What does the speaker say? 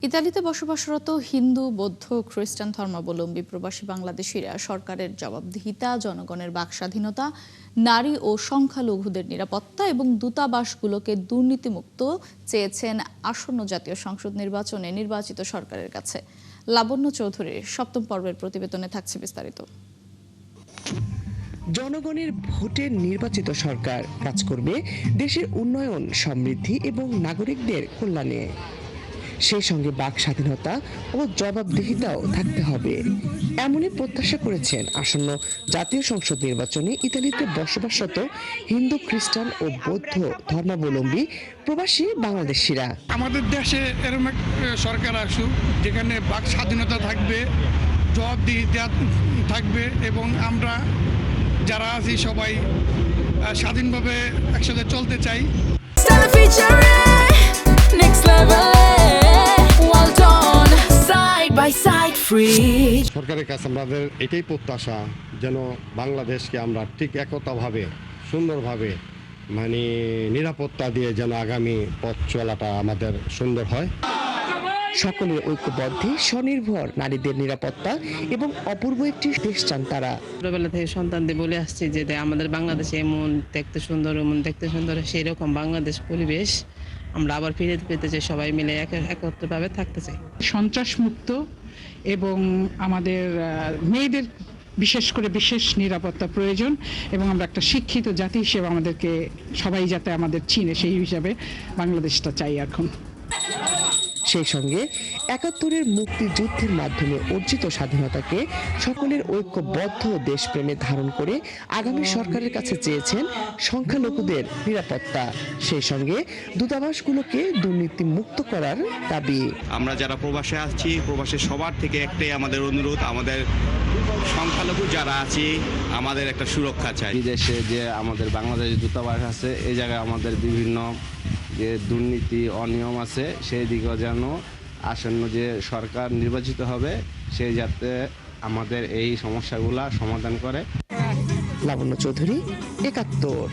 ইতালিতে বসবাসরত হিন্দু, বৌদ্ধ, খ্রিস্টান ধর্মাবলম্বী প্রবাসী বাংলাদেশিরা সরকারের জবাবদিহিতা, জনগণের বাকস্বাধীনতা, নারী ও সংখ্যালঘুদের নিরাপত্তা এবং দূতাবাসগুলোকে দুর্নীতিমুক্ত চেয়েছেন আসন্ন জাতীয় সংসদ নির্বাচনে নির্বাচিত সরকারের কাছে। লাবণ্য চৌধুরীর সপ্তম পর্বের প্রতিবেদনে থাকছে বিস্তারিত। জনগণের ভোটে নির্বাচিত সরকার কাজ করবে দেশের উন্নয়ন, সমৃদ্ধি এবং নাগরিকদের কল্যাণে। সেই সঙ্গে বাক স্বাধীনতা ও জবাবদিহিতাও থাকতে হবে, এমনই প্রত্যাশা করেছেন আসন্ন জাতীয় সংসদ নির্বাচনে ইতালিতে বসবাসরত হিন্দু, খ্রিস্টান ও বৌদ্ধ ধর্মাবলম্বী প্রবাসী বাংলাদেশিরা। আমাদের দেশে এরকম এক সরকার আসুক যেখানে বাক স্বাধীনতা থাকবে, জবাবদিহিতা থাকবে এবং আমরা যারা আছি সবাই স্বাধীনভাবে একসাথে চলতে চাই। সরকারের কাছে আমাদের এটাই প্রত্যাশা যেন বাংলাদেশকে আমরা ঠিক একতাভাবে, সুন্দরভাবে নিরাপত্তা দিয়ে যেন আগামী পথ চলাটা আমাদের সুন্দর হয়। সকলের ঐক্যবদ্ধে স্বনির্ভর নারীদের নিরাপত্তা এবং অপূর্ব একটি দেশ চান তারা। ছোটবেলা থেকে সন্তানদের বলে আসছি যে আমাদের বাংলাদেশে এমন দেখতে সুন্দর, সেই রকম বাংলাদেশ পরিবেশ আমরা আবার ফিরে পেতে চাই, সবাই মিলে একত্রভাবে থাকতে চাই। সন্ত্রাস মুক্ত এবং আমাদের মেয়েদের বিশেষ করে বিশেষ নিরাপত্তা প্রয়োজন এবং আমরা একটা শিক্ষিত জাতি হিসেবে আমাদেরকে সবাই যাতে আমাদের চিনে, সেই হিসাবে বাংলাদেশটা চাই এখন। সেই সঙ্গে ৭১-এর মুক্তিযুদ্ধের মাধ্যমে অর্জিত স্বাধীনতাকে সকলের ঐক্যবদ্ধ দেশপ্রেমে ধারণ করে আগামী সরকারের কাছে চেয়েছেন সংখ্যালঘুদের নিরাপত্তা। সেই সঙ্গে দূতাবাসগুলোকে দুর্নীতি মুক্ত করার দাবি। আমরা যারা প্রবাসে আছি, প্রবাসের সবার থেকে একটাই আমাদের অনুরোধ, আমাদের সংখ্যালঘু যারা আছি আমাদের একটা সুরক্ষা চাই। বিদেশে যে আমাদের বাংলাদেশ দূতাবাস আছে, এই জায়গায় আমাদের বিভিন্ন যে দুর্নীতি, অনিয়ম আছে, সেই দিকেও যেন আসন্ন যে সরকার নির্বাচিত হবে সে যাতে আমাদের এই সমস্যাগুলা সমাধান করে। লাবণ্য চৌধুরী, ৭১।